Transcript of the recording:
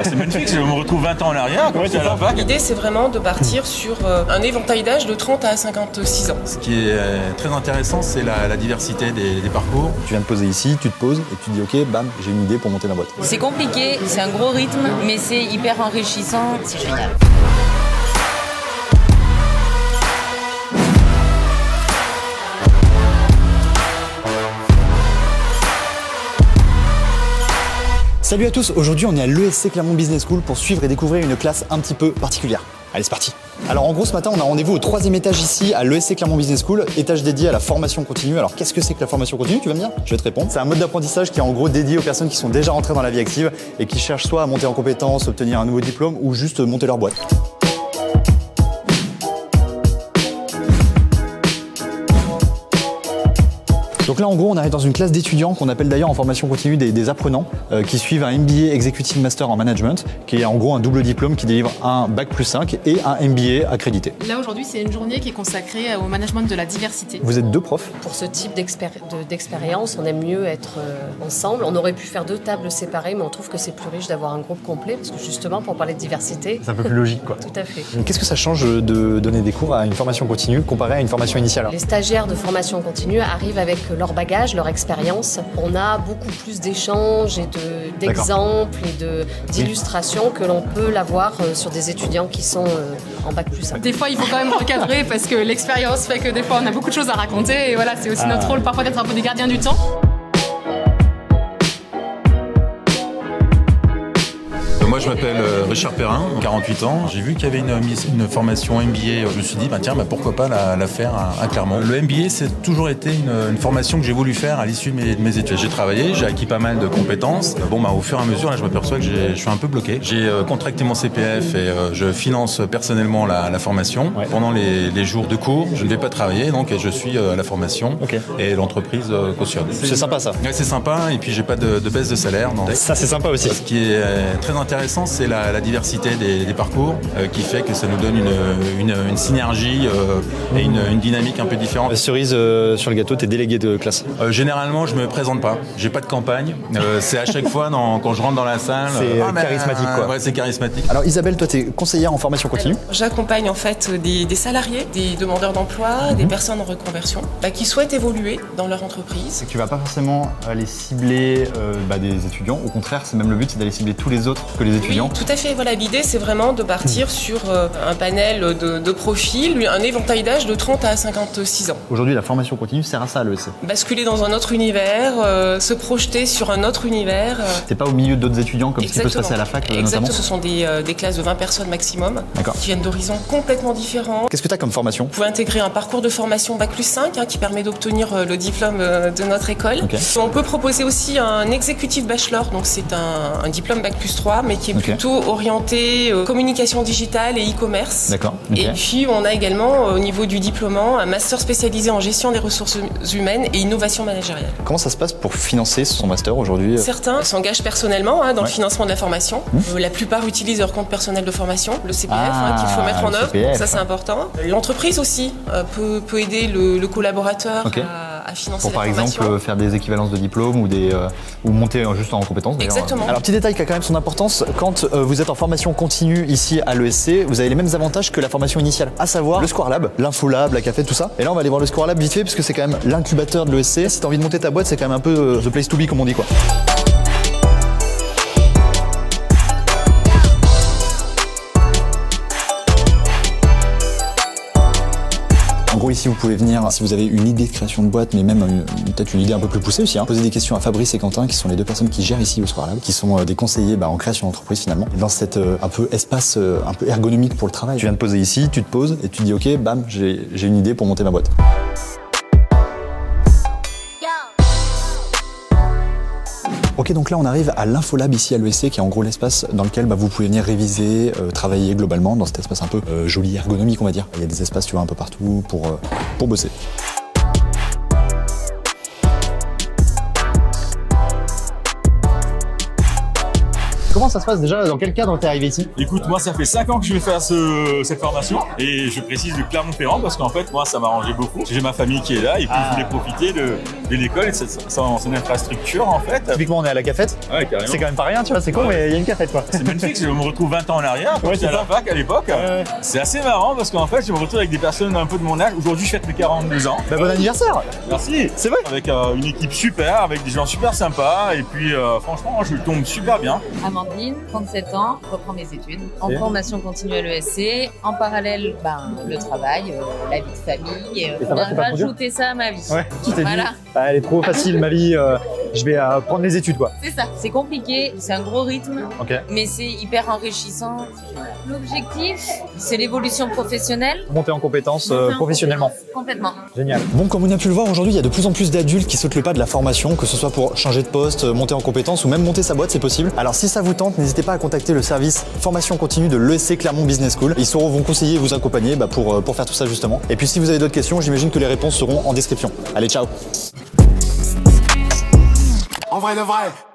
C'est magnifique, je me retrouve 20 ans en arrière, quand j'étais à la fac. L'idée, c'est vraiment de partir sur un éventail d'âge de 30 à 56 ans. Ce qui est très intéressant, c'est la diversité des parcours. Tu viens te poser ici, tu te poses et tu te dis ok, bam, j'ai une idée pour monter ma boîte. C'est compliqué, c'est un gros rythme, mais c'est hyper enrichissant, c'est génial. Salut à tous, aujourd'hui on est à l'ESC Clermont Business School pour suivre et découvrir une classe un petit peu particulière. Allez, c'est parti. Alors en gros ce matin on a rendez-vous au 3e étage ici à l'ESC Clermont Business School, étage dédié à la formation continue. Alors qu'est-ce que c'est que la formation continue, tu vas me dire? Je vais te répondre. C'est un mode d'apprentissage qui est en gros dédié aux personnes qui sont déjà rentrées dans la vie active et qui cherchent soit à monter en compétences, obtenir un nouveau diplôme ou juste monter leur boîte. Donc là en gros on arrive dans une classe d'étudiants qu'on appelle d'ailleurs en formation continue des apprenants qui suivent un MBA Executive Master en Management qui est en gros un double diplôme qui délivre un Bac+5 et un MBA accrédité. Là aujourd'hui c'est une journée qui est consacrée au management de la diversité. Vous êtes deux profs. Pour ce type d'expérience, on aime mieux être ensemble. On aurait pu faire 2 tables séparées, mais on trouve que c'est plus riche d'avoir un groupe complet parce que justement pour parler de diversité, C'est un peu plus logique quoi. tout à fait. Qu'est-ce que ça change de donner des cours à une formation continue comparé à une formation initiale? Les stagiaires de formation continue arrivent avec leur bagage, leur expérience. On a beaucoup plus d'échanges et d'exemples et d'illustrations que l'on peut l'avoir sur des étudiants qui sont en Bac+1. Des fois il faut quand même recadrer parce que l'expérience fait que des fois on a beaucoup de choses à raconter et voilà c'est aussi notre rôle parfois d'être un peu des gardiens du temps. Moi je m'appelle Richard Perrin, 48 ans. J'ai vu qu'il y avait une formation MBA. Je me suis dit tiens, pourquoi pas la faire à Clermont. Le MBA c'est toujours été une formation que j'ai voulu faire à l'issue de mes études. J'ai travaillé, j'ai acquis pas mal de compétences. Au fur et à mesure là, je m'aperçois que je suis un peu bloqué. J'ai contracté mon CPF et je finance personnellement la formation. Ouais. Pendant les jours de cours, je ne vais pas travailler donc je suis à la formation et l'entreprise cautionne. C'est sympa ça. Ouais, c'est sympa et puis j'ai pas de baisse de salaire. Donc. Ça c'est sympa aussi. Ce qui est très intéressant, c'est la diversité des parcours qui fait que ça nous donne une synergie et une dynamique un peu différente. Cerise sur le gâteau, t'es délégué de classe. Généralement, je me présente pas. J'ai pas de campagne. C'est à chaque fois quand je rentre dans la salle. C'est charismatique quoi. Ouais, c'est charismatique. Alors Isabelle, toi t'es conseillère en formation continue. J'accompagne en fait des salariés, des demandeurs d'emploi, des personnes en reconversion qui souhaitent évoluer dans leur entreprise. Tu vas pas forcément aller cibler des étudiants. Au contraire, c'est même le but, c'est d'aller cibler tous les autres que les étudiants. Oui, tout à fait. Voilà, l'idée c'est vraiment de partir sur un panel de profils, un éventail d'âge de 30 à 56 ans. Aujourd'hui, la formation continue sert à ça à l'ESC. Basculer dans un autre univers, se projeter sur un autre univers. T'es pas au milieu d'autres étudiants comme ce qui peut se passer à la fac Exactement. Notamment. Ce sont des classes de 20 personnes maximum qui viennent d'horizons complètement différents. Qu'est-ce que tu as comme formation? Vous pouvez intégrer un parcours de formation Bac+5 qui permet d'obtenir le diplôme de notre école. On peut proposer aussi un executive bachelor, donc c'est un diplôme Bac+3 mais qui est plutôt orienté communication digitale et e-commerce. D'accord. Et puis on a également au niveau du diplômant un master spécialisé en gestion des ressources humaines et innovation managériale. Comment ça se passe pour financer son master aujourd'hui? Certains s'engagent personnellement dans le financement de la formation. La plupart utilisent leur compte personnel de formation, le CPF qu'il faut mettre en œuvre. CPF, ça c'est important. L'entreprise aussi peut aider le collaborateur à financer pour, la formation. Par exemple faire des équivalences de diplôme ou monter juste en compétences. Exactement. Alors petit détail qui a quand même son importance, quand vous êtes en formation continue ici à l'ESC, vous avez les mêmes avantages que la formation initiale, à savoir le Square Lab, l'Info Lab, la café, tout ça. Et là on va aller voir le Square Lab vite fait parce que c'est quand même l'incubateur de l'ESC. Si t'as envie de monter ta boîte, c'est quand même un peu the place to be comme on dit quoi. En gros ici vous pouvez venir si vous avez une idée de création de boîte mais même peut-être une idée un peu plus poussée aussi. Poser des questions à Fabrice et Quentin qui sont les 2 personnes qui gèrent ici au Square Lab, qui sont des conseillers en création d'entreprise finalement. Dans cet un peu espace un peu ergonomique pour le travail. Tu viens de poser ici, tu te poses et tu te dis ok bam j'ai une idée pour monter ma boîte. Ok, donc là on arrive à l'Infolab ici à l'ESC qui est en gros l'espace dans lequel vous pouvez venir réviser, travailler globalement dans cet espace un peu joli, ergonomique on va dire. Il y a des espaces tu vois un peu partout pour bosser. comment ça se passe déjà? Dans quel cadre t'es arrivé ici? Écoute, moi ça fait 5 ans que je vais faire cette formation et je précise de Clermont-Ferrand parce qu'en fait moi ça m'arrangeait beaucoup. J'ai ma famille qui est là et puis je voulais profiter de l'école et de son infrastructure en fait. Typiquement on est à la cafette. Ouais, carrément. C'est quand même pas rien, tu vois, c'est con, mais il y a une cafette quoi. C'est magnifique, je me retrouve 20 ans en arrière, quand j'étais à la fac à l'époque. C'est assez marrant parce qu'en fait je me retrouve avec des personnes un peu de mon âge. Aujourd'hui je fête mes 42 ans. Bah, bon anniversaire. Merci. C'est vrai. Avec une équipe super, avec des gens super sympas et puis franchement je tombe super bien. Amandine, 37 ans, je reprends mes études en formation continue à l'ESC. En parallèle, le travail, la vie de famille. On a rajouté ça à ma vie. Ouais, tu t'es dit, Voilà. elle est trop facile ma vie, je vais prendre les études quoi. C'est ça. C'est compliqué, c'est un gros rythme, mais c'est hyper enrichissant. L'objectif, c'est l'évolution professionnelle. Monter en compétences professionnellement. Complètement. Génial. Bon, comme on a pu le voir aujourd'hui, il y a de plus en plus d'adultes qui sautent le pas de la formation, que ce soit pour changer de poste, monter en compétences ou même monter sa boîte, c'est possible. Alors si ça vous tente, n'hésitez pas à contacter le service formation continue de l'ESC Clermont Business School. Ils vont conseiller et vous accompagner pour faire tout ça justement. Et puis si vous avez d'autres questions, j'imagine que les réponses seront en description. Allez, ciao. En vrai, le vrai.